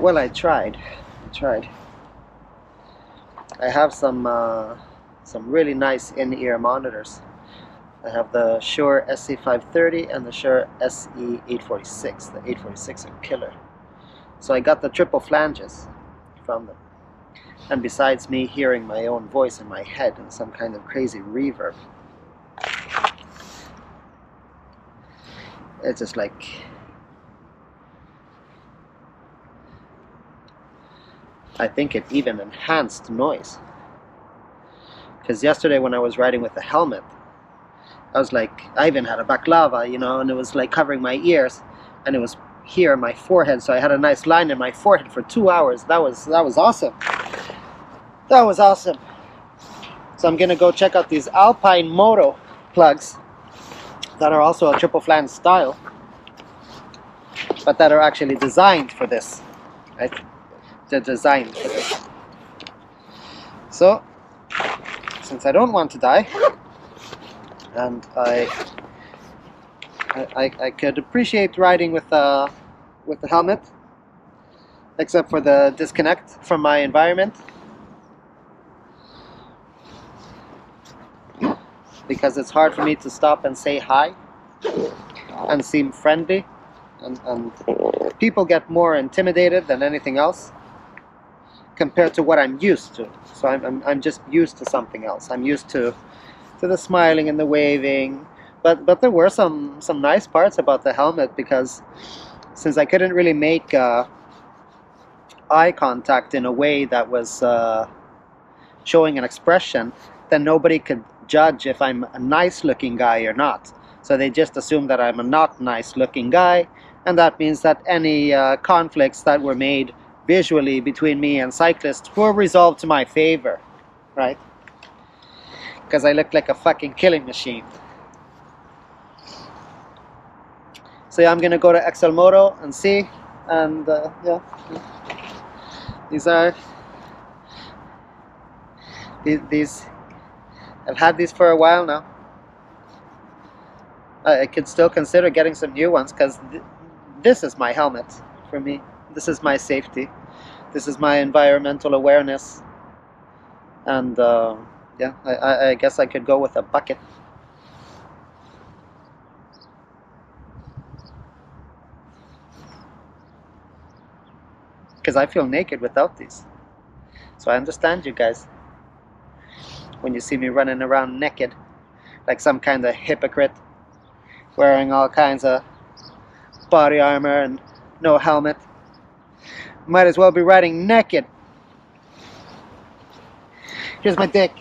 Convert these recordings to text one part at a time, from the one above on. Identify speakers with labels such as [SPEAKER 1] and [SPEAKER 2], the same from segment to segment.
[SPEAKER 1] Well, I tried. I have some really nice in-ear monitors. I have the Shure SC530 and the Shure SE846. The 846 are killer. So I got the triple flanges from them. And besides me hearing my own voice in my head and some kind of crazy reverb, it's just like, I think it even enhanced noise. Because yesterday when I was riding with the helmet, I was like, I even had a baklava, you know, and it was like covering my ears, and it was here on my forehead, so I had a nice line in my forehead for 2 hours. That was awesome. That was awesome. So I'm gonna go check out these Alpine Moto plugs that are also a triple flange style, but that are actually designed for this, right? They're designed for this. So, since I don't want to die, and I could appreciate riding with the helmet, except for the disconnect from my environment, because it's hard for me to stop and say hi and seem friendly, and people get more intimidated than anything else compared to what I'm used to. So I'm just used to something else. I'm used to the smiling and the waving, but there were some nice parts about the helmet, because since I couldn't really make eye contact in a way that was showing an expression, then nobody could judge if I'm a nice looking guy or not. So they just assume that I'm a not nice looking guy, and that means that any conflicts that were made visually between me and cyclists were resolved to my favor, right? Because I looked like a fucking killing machine. So yeah, I'm gonna go to XL Moto and see, and yeah, these I've had these for a while now. I could still consider getting some new ones, because this is my helmet for me. This is my safety. This is my environmental awareness. And yeah, I guess I could go with a bucket. Because I feel naked without these. So I understand you guys when you see me running around naked like some kind of hypocrite, wearing all kinds of body armor and no helmet. Might as well be riding naked. Here's my dick.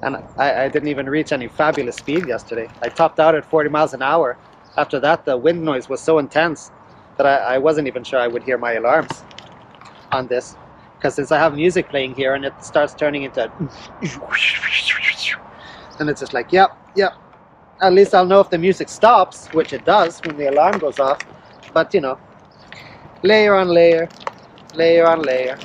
[SPEAKER 1] And I didn't even reach any fabulous speed yesterday. I topped out at 40 miles an hour. After that, the wind noise was so intense that I wasn't even sure I would hear my alarms on this. Because since I have music playing here and it starts turning into and it's just like, yep. At least I'll know if the music stops, which it does when the alarm goes off. But you know, layer on layer, layer on layer.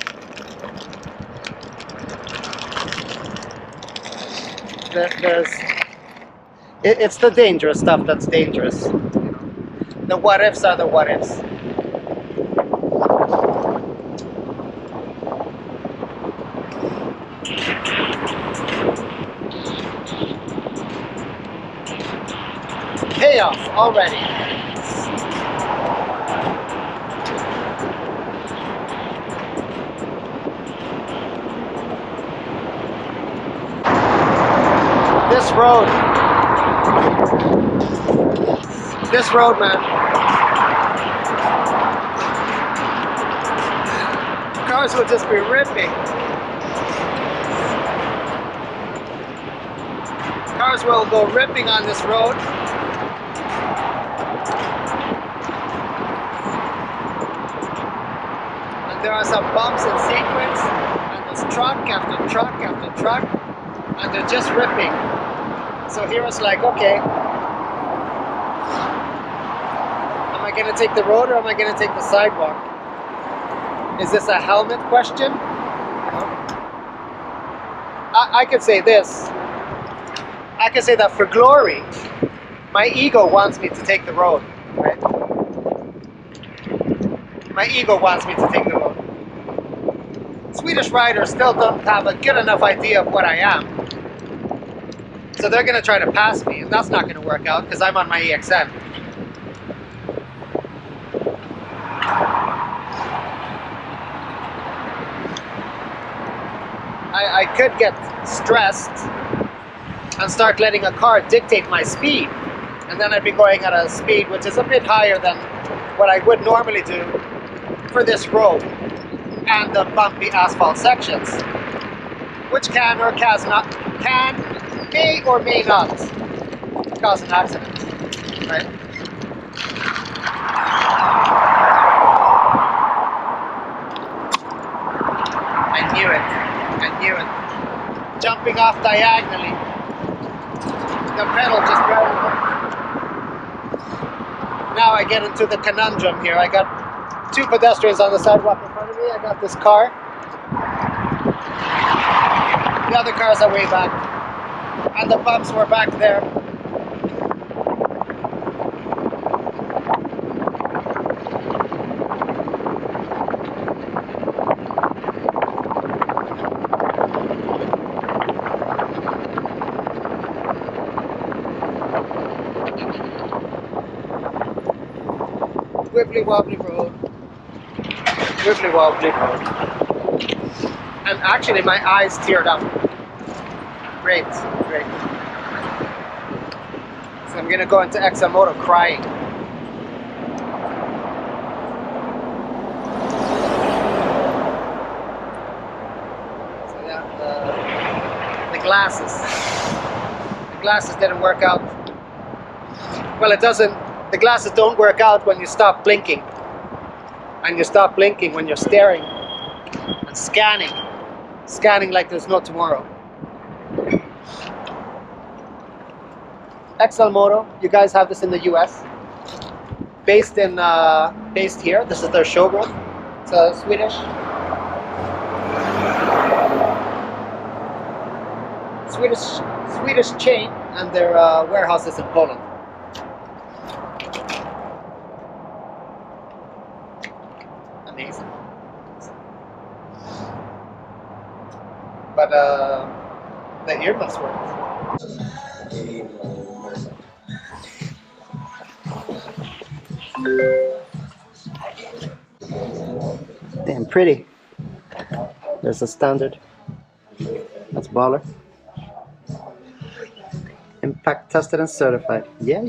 [SPEAKER 1] It's the dangerous stuff that's dangerous. The what ifs are the what ifs. Chaos already. This road, man. Cars will just be ripping. Cars will go ripping on this road. And there are some bumps in sequence, and there's truck after truck after truck, and they're just ripping. So here it's like, okay, am I going to take the road or am I going to take the sidewalk? Is this a helmet question? I could say this. I could say that for glory, my ego wants me to take the road, right? My ego wants me to take the road. Swedish riders still don't have a good enough idea of what I am. So they're going to try to pass me, and that's not going to work out because I'm on my EXN. I could get stressed and start letting a car dictate my speed. And then I'd be going at a speed which is a bit higher than what I would normally do for this road and the bumpy asphalt sections, which can or may or may not cause an accident, right? I knew it. Jumping off diagonally, the pedal just barely worked. Now I get into the conundrum here. I got two pedestrians on the sidewalk in front of me. I got this car. The other cars are way back. And the bumps were back there. Wibbly wobbly road. Wibbly wobbly road. And actually my eyes teared up. Great. So I'm gonna go into EXN mode crying. So yeah, the glasses. The glasses didn't work out. Well, it doesn't. The glasses don't work out when you stop blinking. And you stop blinking when you're staring and scanning. Scanning like there's no tomorrow. XL Moto, you guys have this in the US. Based here. This is their showroom. It's a Swedish chain, and their warehouse is in Poland. Amazing. But the earmuffs worked. Damn pretty. There's a standard. That's baller. Impact tested and certified. Yeah.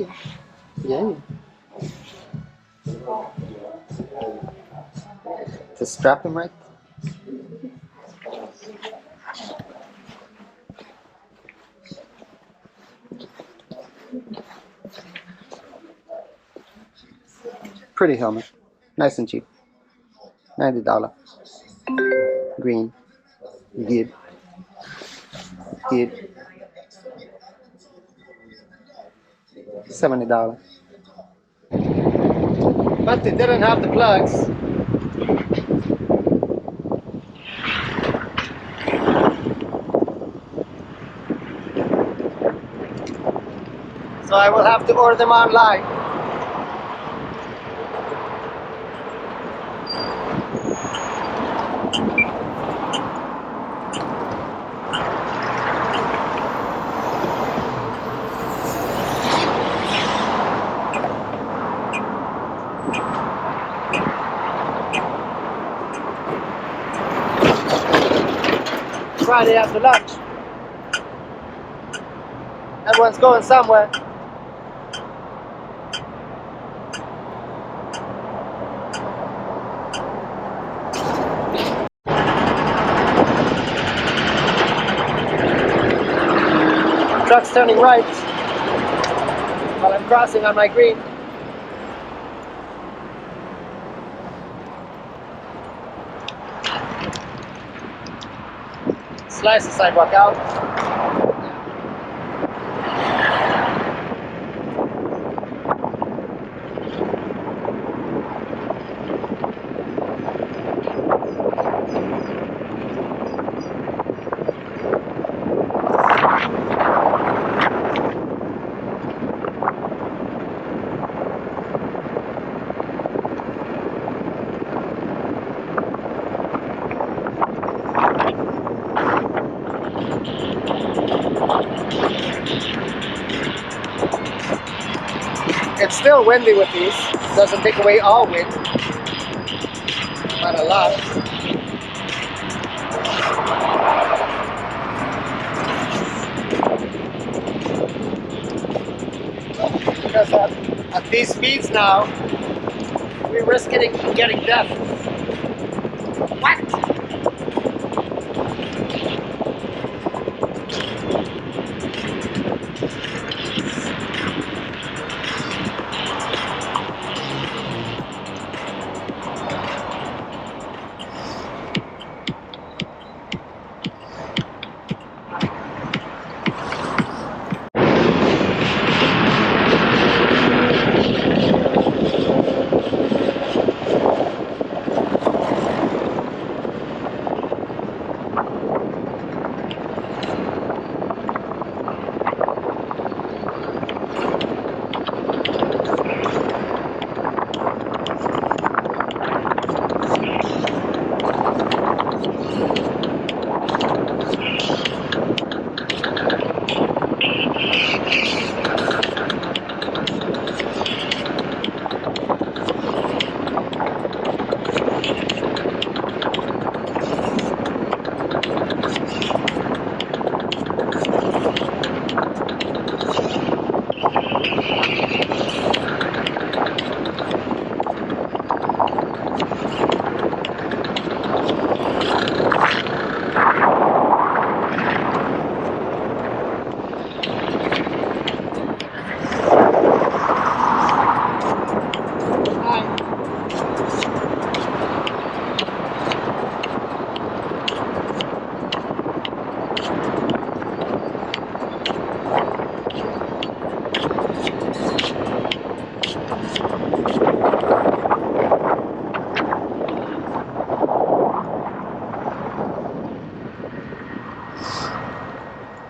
[SPEAKER 1] To strap him right. Pretty helmet. Nice and cheap. $90. Green. Good. $70. But they didn't have the plugs. So I will have to order them online. Friday after lunch. Everyone's going somewhere. Truck's turning right while I'm crossing on my green. Slice the sidewalk out. still windy with these. Doesn't take away all wind, not a lot. Because at these speeds now, we risk getting death. What?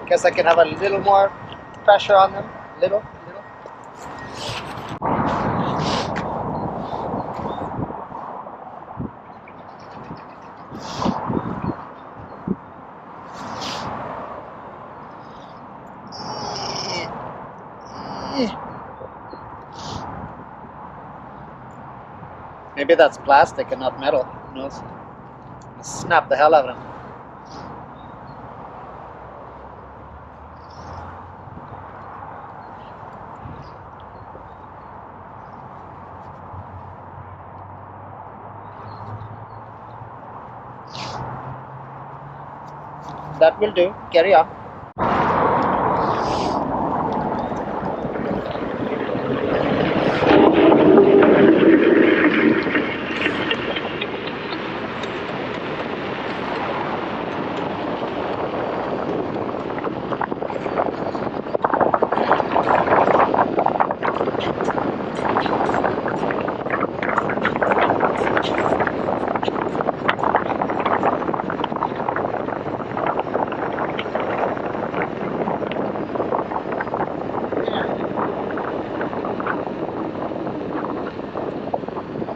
[SPEAKER 1] Guess I can have a little more pressure on them. Little. Maybe that's plastic and not metal. Who knows? Snap the hell out of them. That will do. Carry on.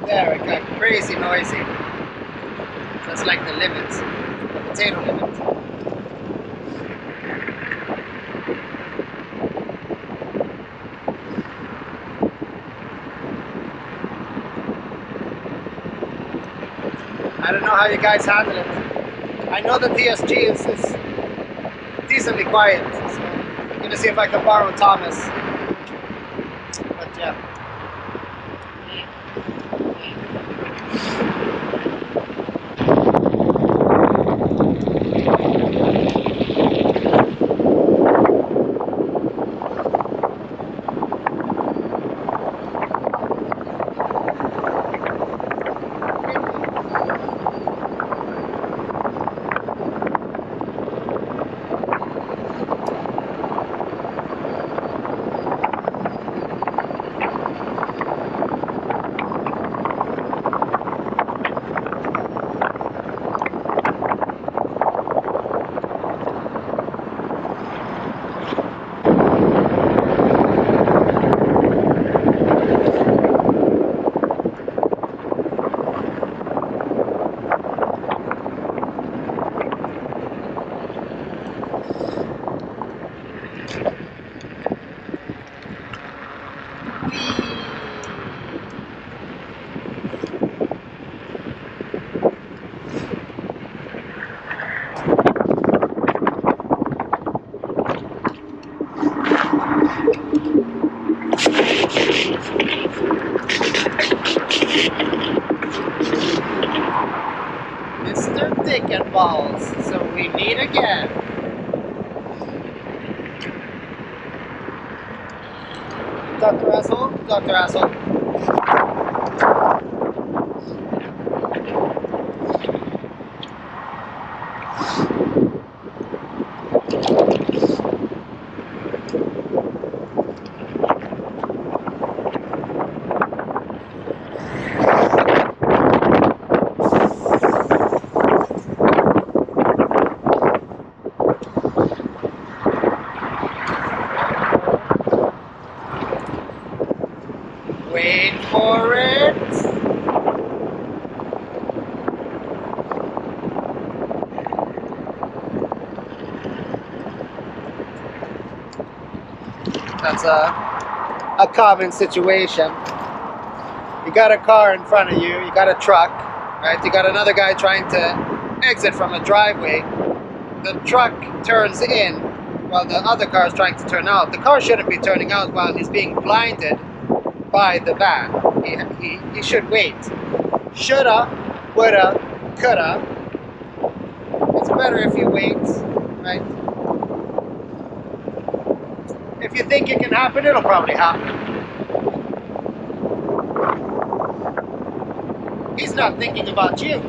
[SPEAKER 1] There, it got crazy noisy. That's like the limit, the potato limit. I don't know how you guys handle it. I know the TSG is decently quiet, so I'm gonna see if I can borrow Thomas. But yeah. Mr. Dick and Balls, so we meet again. Dr. Asshole, Dr. Asshole. Wait for it. That's a common situation. You got a car in front of you, you got a truck, right? You got another guy trying to exit from a driveway. The truck turns in while the other car is trying to turn out. The car shouldn't be turning out while he's being blinded by the van. He should wait. Shoulda, woulda, coulda. It's better if you wait, right? If you think it can happen, it'll probably happen. He's not thinking about you.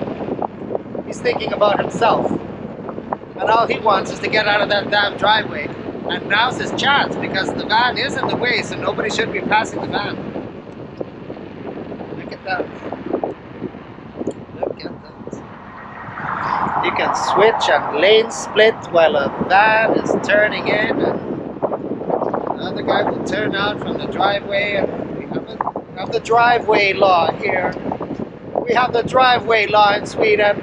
[SPEAKER 1] He's thinking about himself. And all he wants is to get out of that damn driveway. And now's his chance because the van is in the way, so nobody should be passing the van. Look at that. Look at that. You can switch and lane split while a van is turning in, and another guy will turn out from the driveway. And we have the driveway law here. We have the driveway law in Sweden.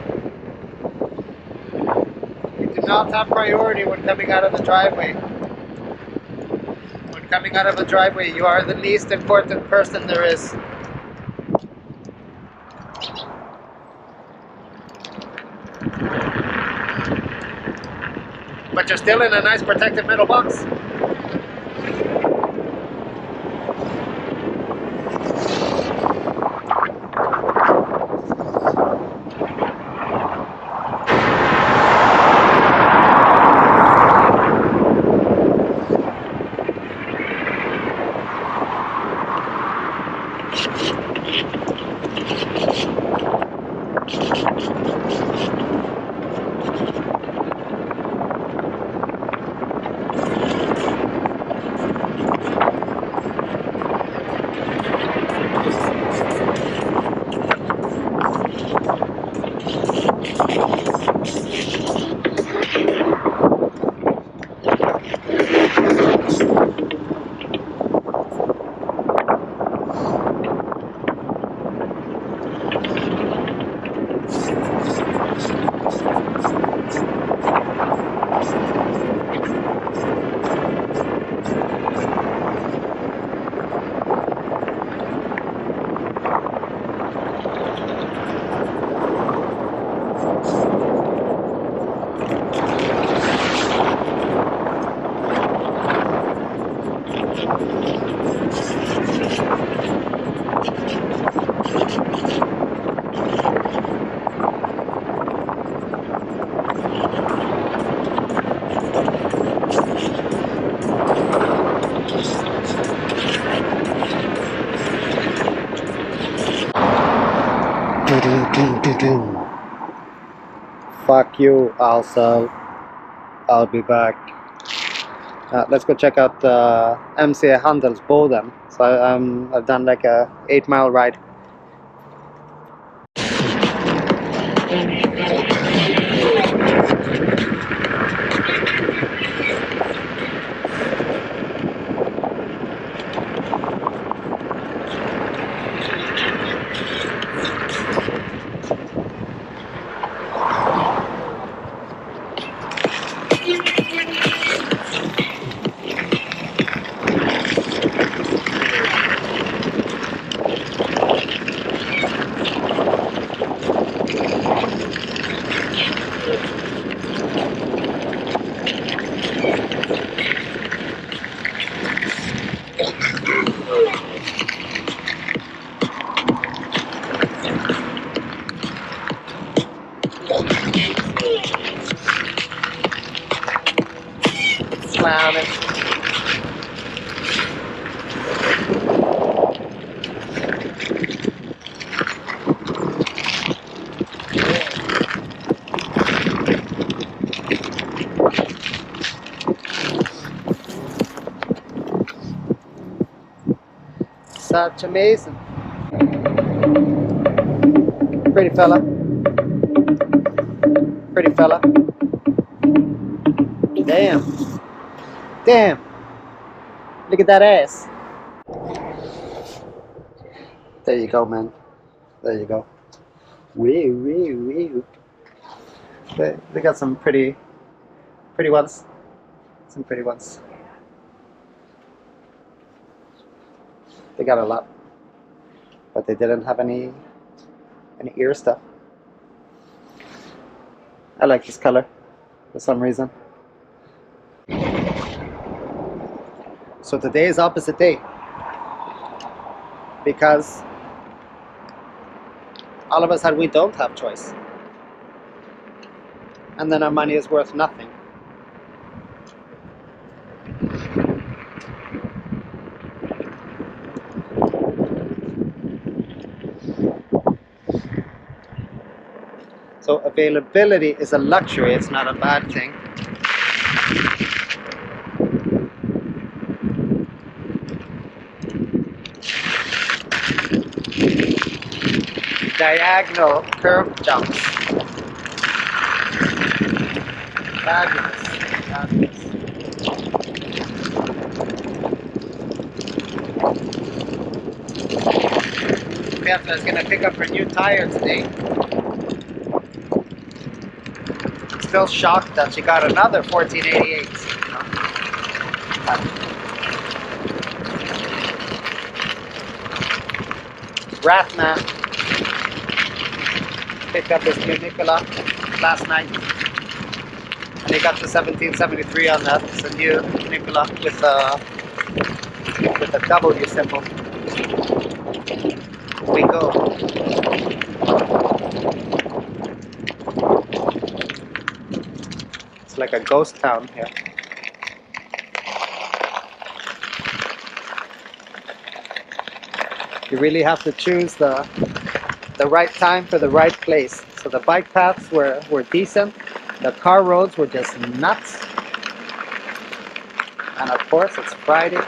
[SPEAKER 1] You do not have priority when coming out of the driveway. When coming out of a driveway, you are the least important person there is. But you're still in a nice protected middle box. Fuck you, also. I'll be back. Let's go check out MC Handelsboden. So I've done like a 8-mile ride. clowning. Such amazing. Pretty fella. Pretty fella. Damn. Damn. Look at that ass. There you go, man. There you go. Wee, wee, wee. They got some pretty ones. Some pretty ones. They got a lot. But they didn't have any ear stuff. I like this color for some reason. So today is opposite day. Because all of a sudden we don't have choice. And then our money is worth nothing. So availability is a luxury, it's not a bad thing. Diagonal curve jumps. Fabulous. Fabulous. Petra is going to pick up her new tire today. I'm still shocked that she got another 1488. Ratman picked up his new Nicola last night. And he got the 1773 on that. It's a new Nicola with a W symbol. We go. It's like a ghost town here. You really have to choose the right time for the right place. So the bike paths were decent. The car roads were just nuts. And of course it's Friday.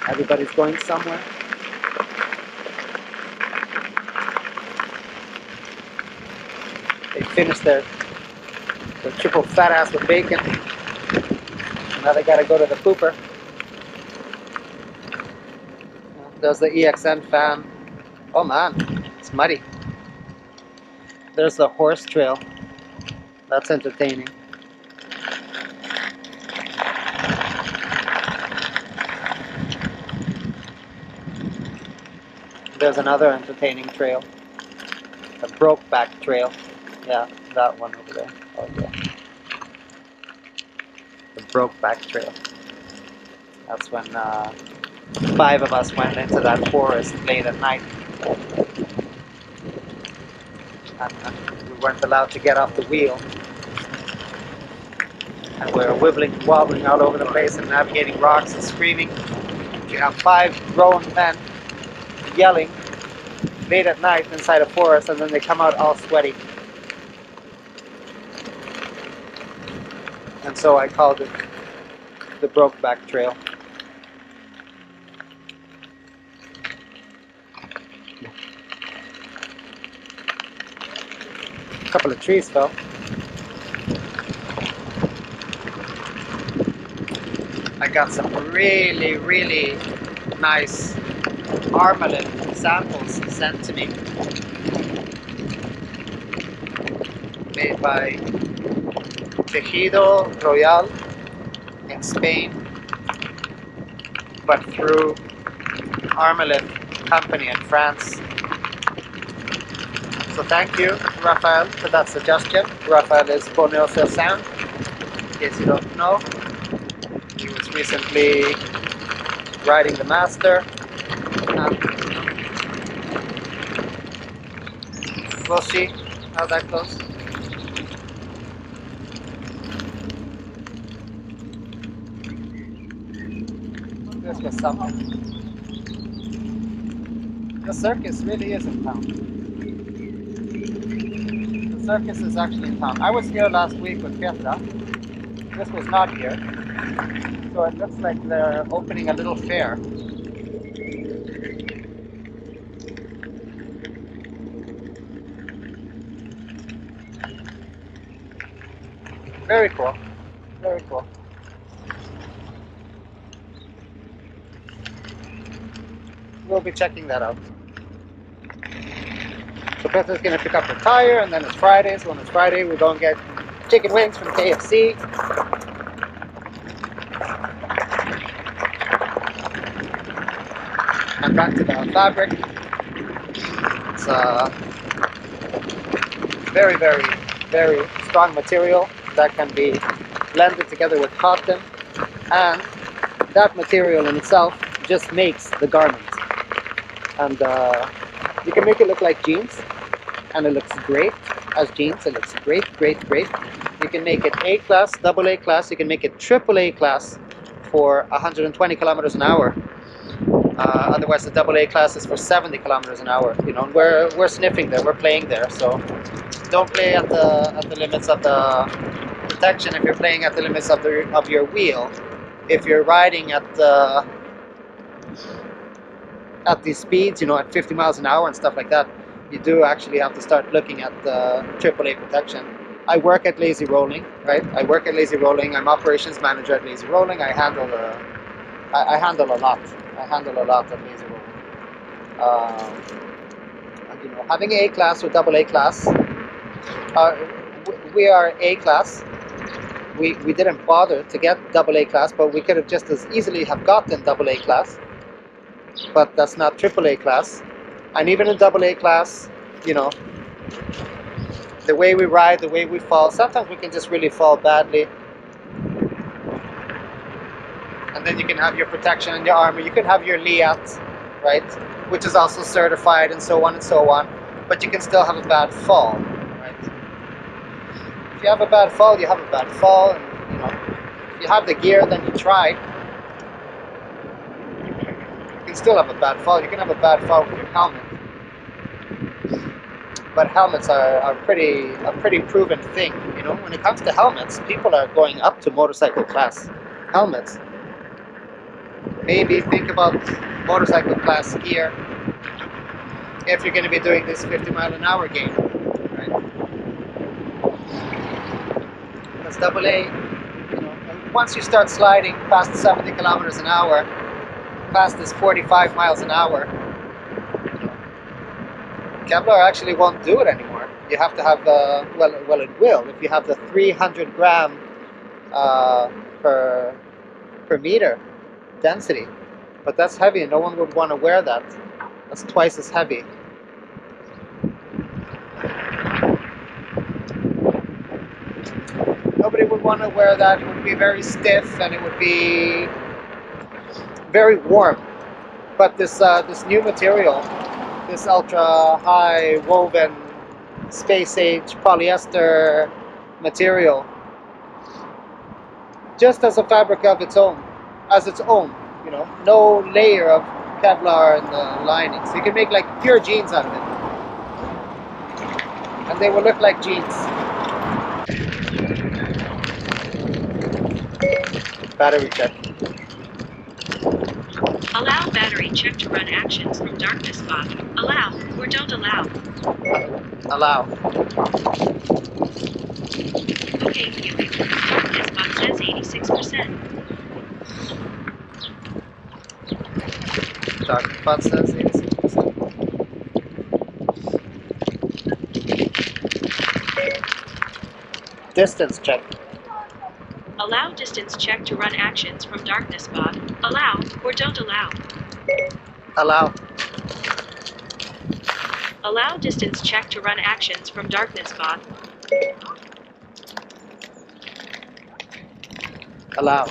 [SPEAKER 1] Everybody's going somewhere. They finished their triple fat ass with bacon. Now they gotta go to the pooper. There's the EXN fan. Oh man, it's muddy. There's the horse trail. That's entertaining. There's another entertaining trail. The Brokeback Trail. Yeah, that one over there. Oh yeah. The Brokeback Trail. That's when 5 of us went into that forest late at night. And we weren't allowed to get off the wheel. And we were wobbling all over the place and navigating rocks and screaming. You have 5 grown men yelling late at night inside a forest, and then they come out all sweaty. And so I called it the Brokeback Trail. A couple of trees fell. I got some really, really nice armalite samples sent to me, made by Tejido Royal in Spain, but through Armalite Company in France. So thank you, Raphael, for that suggestion. Raphael is Borneo Sound, in case you don't know. He was recently riding the Master, and we'll see how that goes. This was something. The circus really is in town. The circus is actually in town. I was here last week with Petra. This was not here. So it looks like they're opening a little fair. Very cool. Very cool. We'll be checking that out. So Petra's gonna pick up her tire, and then it's Friday. So when it's Friday, we go and get chicken wings from KFC. And back to the fabric. It's very, very, very strong material that can be blended together with cotton, and that material in itself just makes the garment. And you can make it look like jeans, and it looks great as jeans. It looks great, great, great. You can make it A class, double A class. You can make it triple A class for 120 kilometers an hour. Otherwise, the double A class is for 70 kilometers an hour. You know, we're sniffing there, we're playing there. So don't play at the limits of the protection. If you're playing at the limits of your wheel, if you're riding at these speeds, you know, at 50 miles an hour and stuff like that, you do actually have to start looking at the AAA protection. I work at Lazy Rolling, right? I work at Lazy Rolling. I'm operations manager at Lazy Rolling. I handle a lot. I handle a lot at Lazy Rolling. And, you know, having A class or double A class, we are A class. We didn't bother to get double A class, but we could have just as easily have gotten double A class. But that's not triple A class. And even in double A class, you know, the way we ride, the way we fall, sometimes we can just really fall badly. And then you can have your protection and your armor. You can have your LIAT, right, which is also certified, and so on and so on. But you can still have a bad fall, right? If you have a bad fall, you have a bad fall. And, you know, if you have the gear, then you try. You can still have a bad fall. You can have a bad fall with your helmet. But helmets are a pretty proven thing. You know, when it comes to helmets, people are going up to motorcycle class helmets. Maybe think about motorcycle class gear if you're going to be doing this 50-mile-an-hour game, right? Because double A, you know, once you start sliding past 70 kilometers an hour, past this 45 miles an hour, Kevlar actually won't do it anymore. You have to have well, it will if you have the 300 gram per meter density. But that's heavy, and no one would want to wear that. That's twice as heavy. Nobody would want to wear that. It would be very stiff, and it would be very warm. But this new material, this ultra high woven space age polyester material, just as a fabric of its own, you know, no layer of Kevlar in the lining. So you can make like pure jeans out of it, and they will look like jeans. Battery check.
[SPEAKER 2] Allow battery check to run actions from darkness spot. Allow or don't allow.
[SPEAKER 1] Allow.
[SPEAKER 2] Okay, viewing. Darkness spot says 86%.
[SPEAKER 1] Dark spot says 86%. Distance check.
[SPEAKER 2] Allow distance check to run actions from darkness spot. Allow or don't allow.
[SPEAKER 1] Allow.
[SPEAKER 2] Allow distance check to run actions from darkness spot.
[SPEAKER 1] Allow.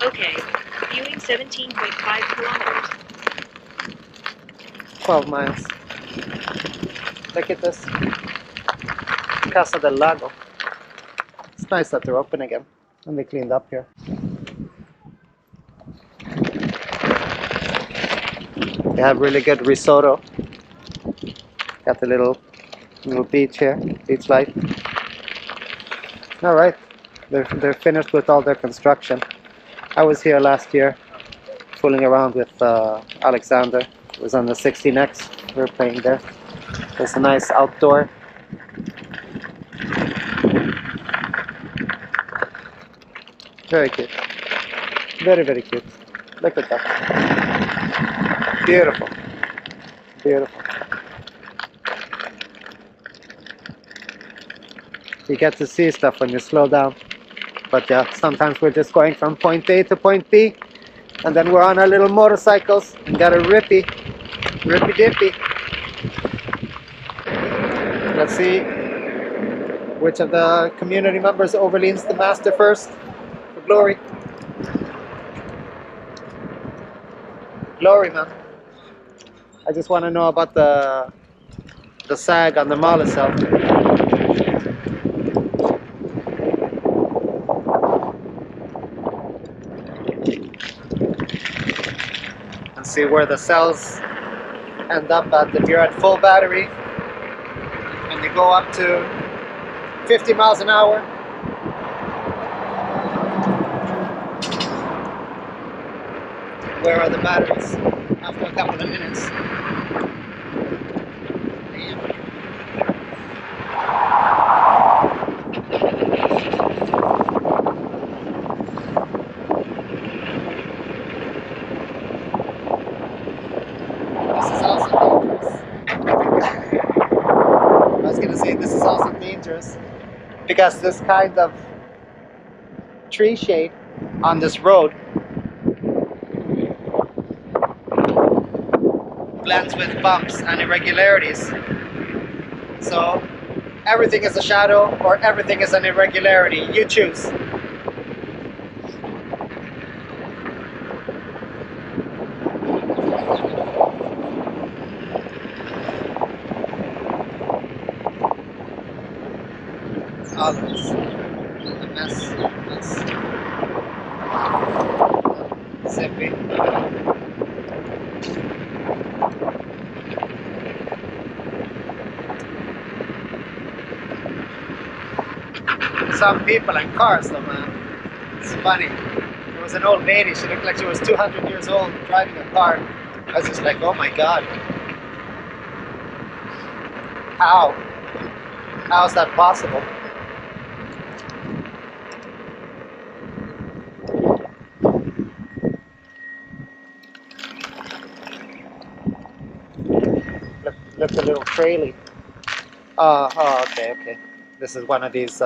[SPEAKER 2] Okay. Viewing 17.5 kilometers.
[SPEAKER 1] 12 miles. Look at this. Casa del Lago. It's nice that they're open again and they cleaned up here. They have really good risotto. Got the little beach here, beach life. All right, they're finished with all their construction. I was here last year, fooling around with Alexander. It was on the 16X. We were playing there. There's a nice outdoor. Very cute. Very, very cute. Look at that. Beautiful. Beautiful. You get to see stuff when you slow down. But yeah, sometimes we're just going from point A to point B, and then we're on our little motorcycles and got a rippy dippy. Let's see which of the community members overleans the master first for glory. Glory, man. I just want to know about the sag on the mall itself. And see where the cells end up at. If you're at full battery and you go up to 50 miles an hour, where are the batteries after a couple of minutes? This is also dangerous. I was gonna say this is also dangerous because this kind of tree shade on this road blends with bumps and irregularities. So everything is a shadow or everything is an irregularity. You choose. Oh, that's a mess. Zippy. Some people and cars though, man. It's funny. There was an old lady, she looked like she was 200 years old driving a car. I was just like, oh my god. How? How is that possible? Look a little trailing. Oh, okay. This is one of these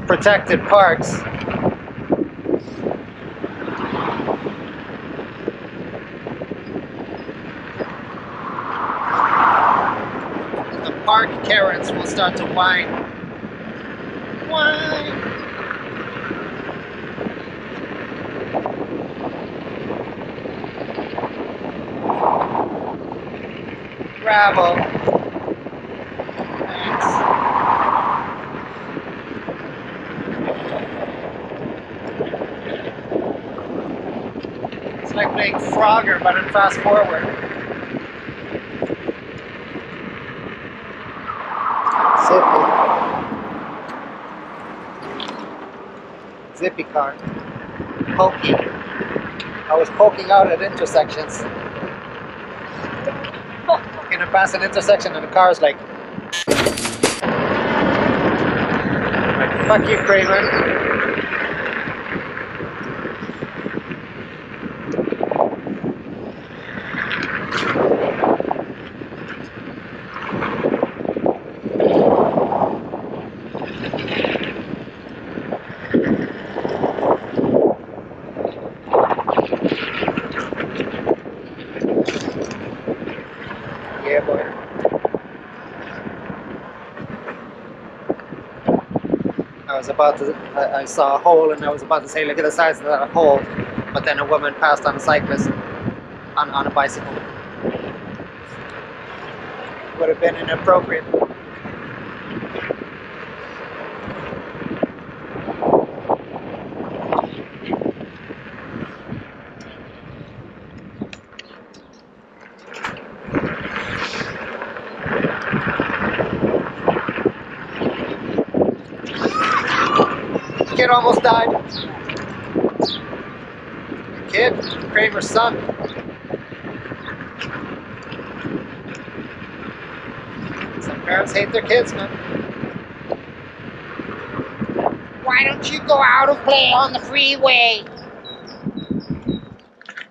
[SPEAKER 1] protected parks. The park Karens will start to whine. Whine. Gravel. Thanks. It's like playing Frogger, but in fast forward. Zippy car. Pokey. I was poking out at intersections. Gonna pass an intersection and the car is like fuck you, Kramer. Yeah, boy. I saw a hole and I was about to say, look at the size of that hole. But then a woman passed on a cyclist on a bicycle. Would have been inappropriate. kid almost died. A kid, Kramer's son. Some parents hate their kids, man. Why don't you go out and play on the freeway?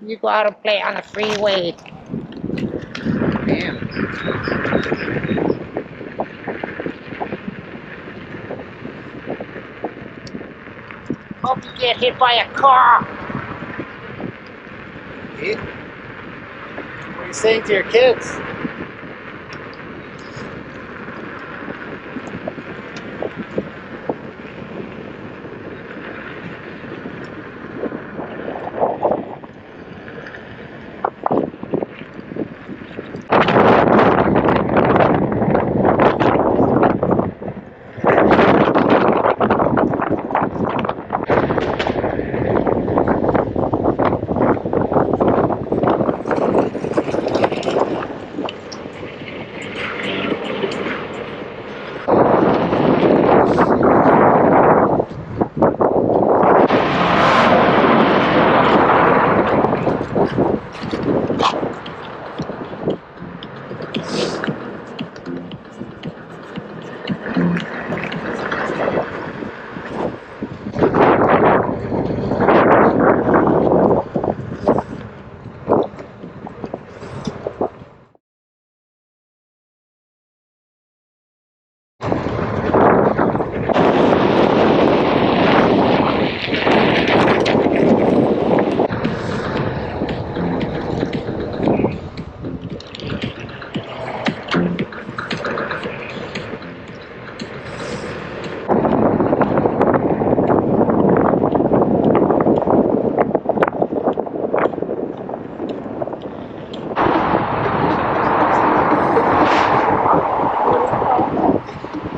[SPEAKER 1] You go out and play on the freeway. Damn. Hope you get hit by a car. Hey, what are you saying to your kids?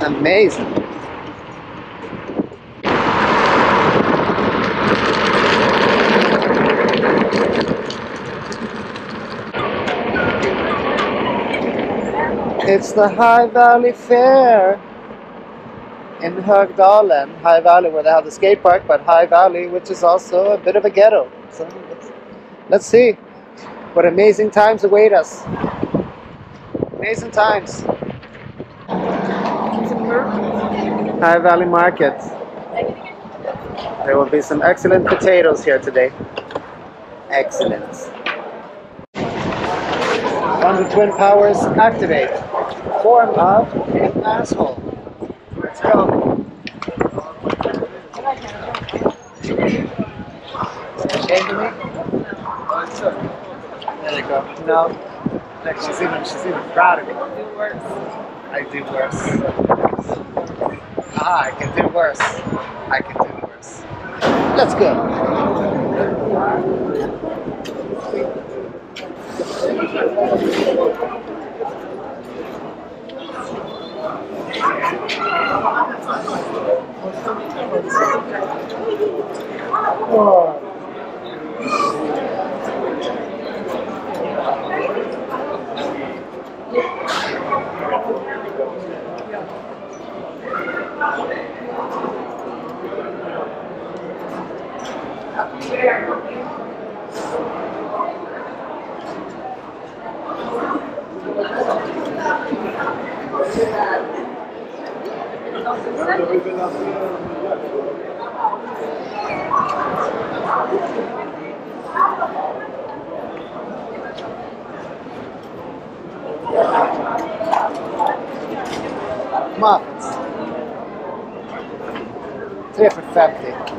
[SPEAKER 1] Amazing. It's the High Valley Fair in Högdalen. High Valley, where they have the skate park, but High Valley, which is also a bit of a ghetto. So let's see what amazing times await us. Amazing times. High Valley Market. There will be some excellent potatoes here today. Excellent. Wonder Twin Powers activate. Form of an asshole. Let's go. Ashamed of me? There you go. No. She's even proud of me. I do worse. Ah, I can do worse. I can do worse. Let's go. Oh. Muffins. 3 for 50.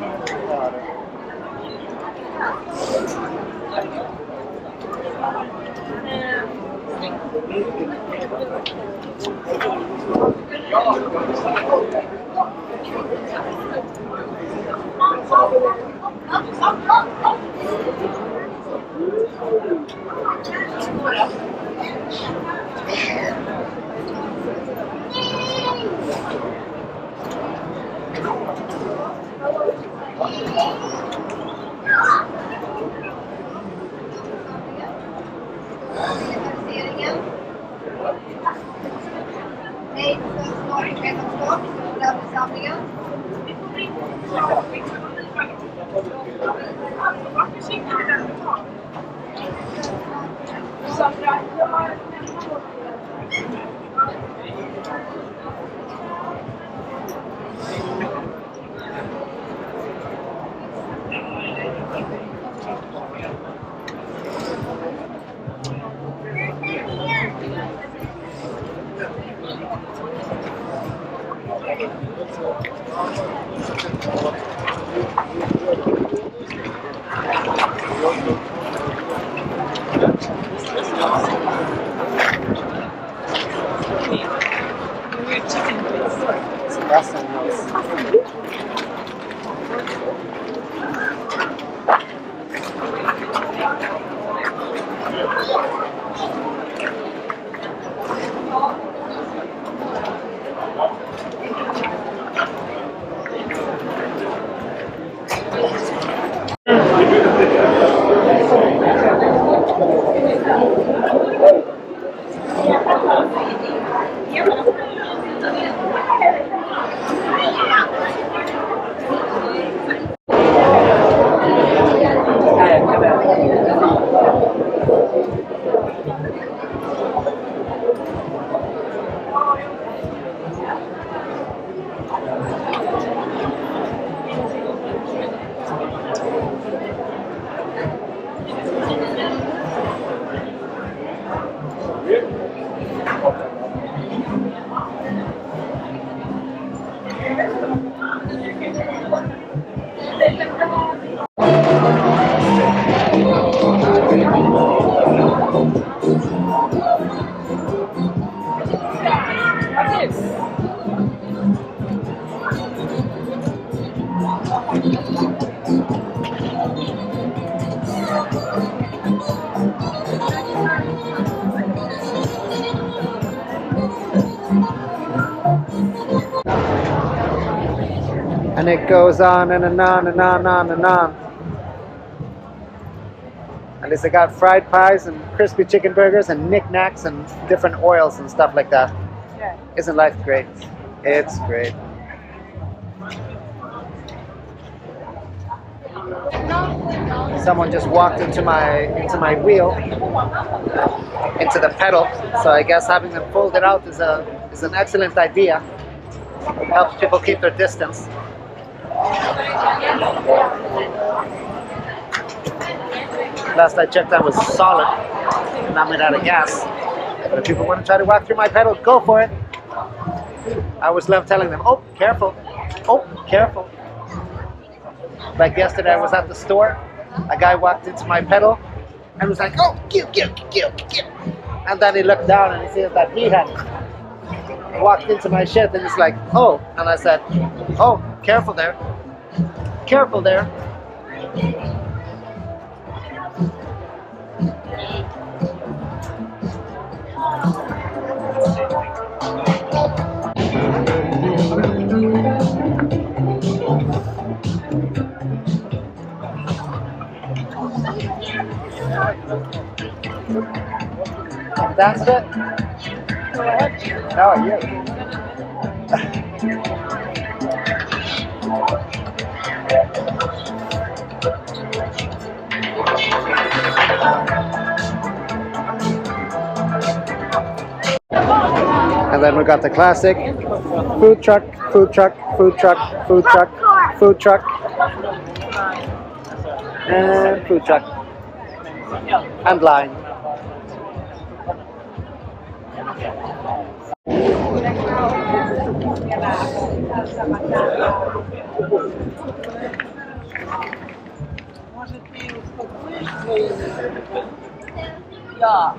[SPEAKER 1] And it goes on and on and on and on and on. At least I got fried pies and crispy chicken burgers and knickknacks and different oils and stuff like that.
[SPEAKER 3] Yeah.
[SPEAKER 1] Isn't life great? It's great. Someone just walked into my wheel, into the pedal. So I guess having them folded out is an excellent idea. Helps people keep their distance. Last I checked, I was solid, and I'm out of gas. But if people want to try to walk through my pedal, go for it. I was left telling them, "Oh, careful! Oh, careful!" Like yesterday, I was at the store. A guy walked into my pedal and was like, "Oh, cute." And then he looked down and he sees that he had walked into my shit, and he's like, "Oh," and I said, "Oh, careful there, careful there." That's it. How are you? And then we got the classic food truck, food truck, food truck, food truck, food truck, and food truck, and line.
[SPEAKER 3] Ja.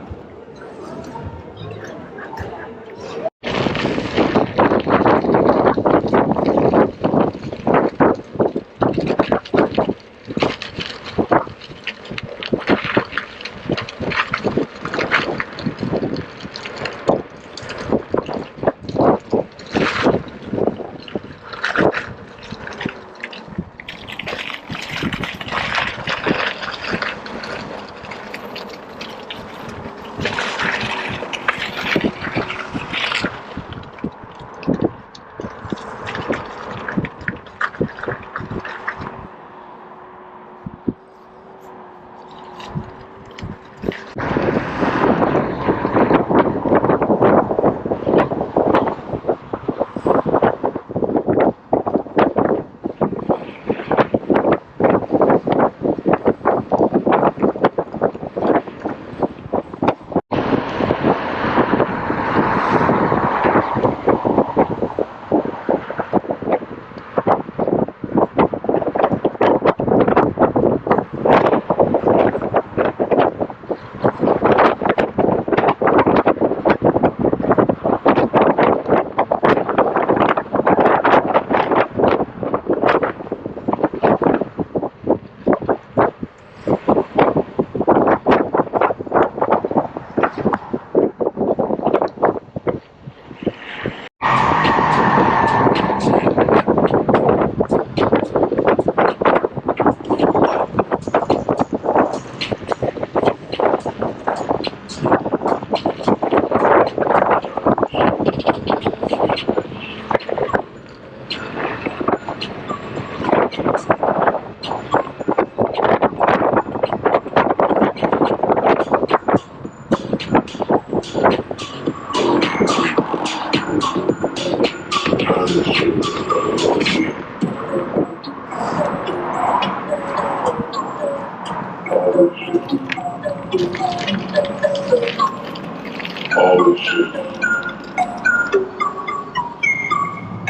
[SPEAKER 4] All this shit.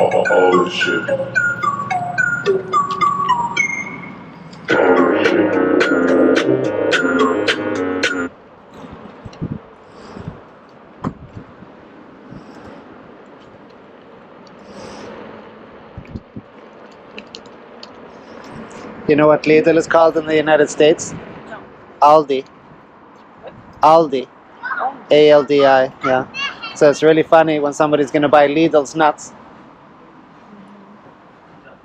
[SPEAKER 4] All this shit.
[SPEAKER 1] You know what Lidl is called in the United States?
[SPEAKER 3] No.
[SPEAKER 1] Aldi. Aldi. A-L-D-I, yeah. So it's really funny when somebody's gonna buy Lidl's nuts.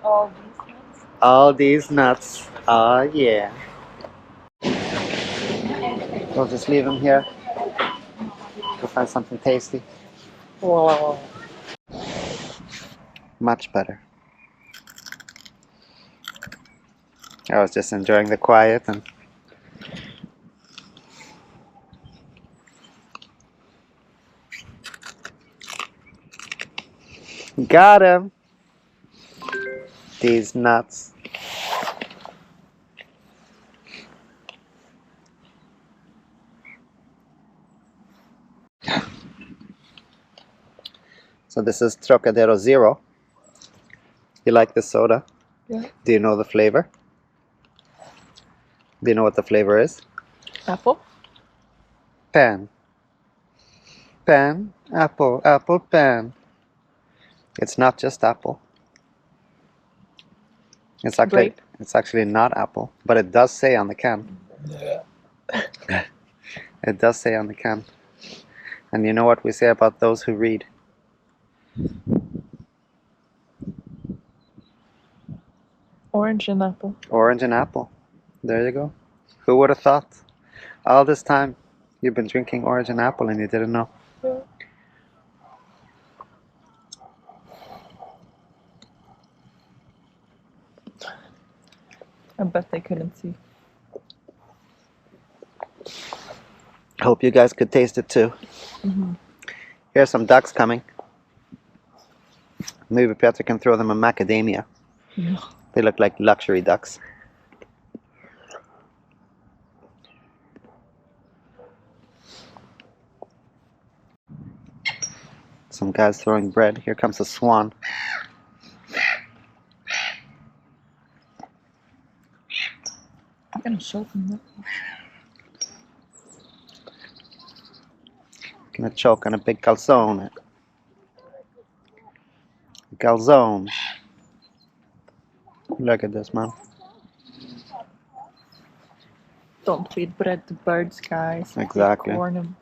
[SPEAKER 3] All these nuts.
[SPEAKER 1] All these nuts. Oh yeah. We'll just leave them here. Go find something tasty.
[SPEAKER 3] Wow.
[SPEAKER 1] Much better. I was just enjoying the quiet and got him. These nuts. So this is Trocadero Zero. You like this soda?
[SPEAKER 3] Yeah.
[SPEAKER 1] Do you know the flavor? Do you know what the flavor is?
[SPEAKER 3] Apple.
[SPEAKER 1] Pan. Pan. Apple. Apple pan. It's not just apple.
[SPEAKER 3] Grape.
[SPEAKER 1] It's actually not apple, but it does say on the can. It does say on the can. And you know what we say about those who read?
[SPEAKER 3] Orange and apple.
[SPEAKER 1] Orange and apple. There you go. Who would have thought? All this time you've been drinking orange and apple and you didn't know.
[SPEAKER 3] Yeah. I bet they couldn't see.
[SPEAKER 1] Hope you guys could taste it too. Here's some ducks coming. Maybe Peter can throw them a macadamia.
[SPEAKER 3] Yeah.
[SPEAKER 1] They look like luxury ducks. Some guys throwing bread. Here comes a swan.
[SPEAKER 3] I'm gonna show them that.
[SPEAKER 1] Gonna choke on a big calzone. Calzone. Look at this, man.
[SPEAKER 3] Don't feed bread to birds, guys. Feed
[SPEAKER 1] Exactly.
[SPEAKER 3] corn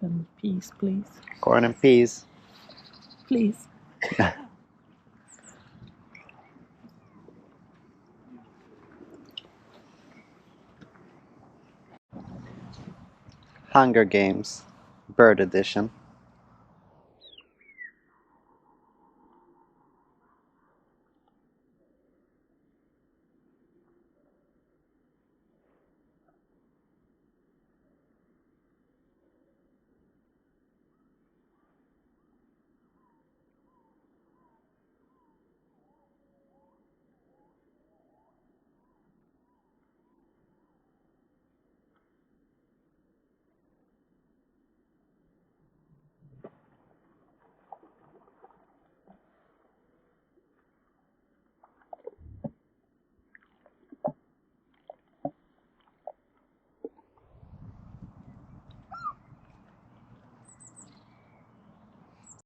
[SPEAKER 3] and peas, please.
[SPEAKER 1] Corn and peas.
[SPEAKER 3] Please.
[SPEAKER 1] Hunger Games. Bird edition.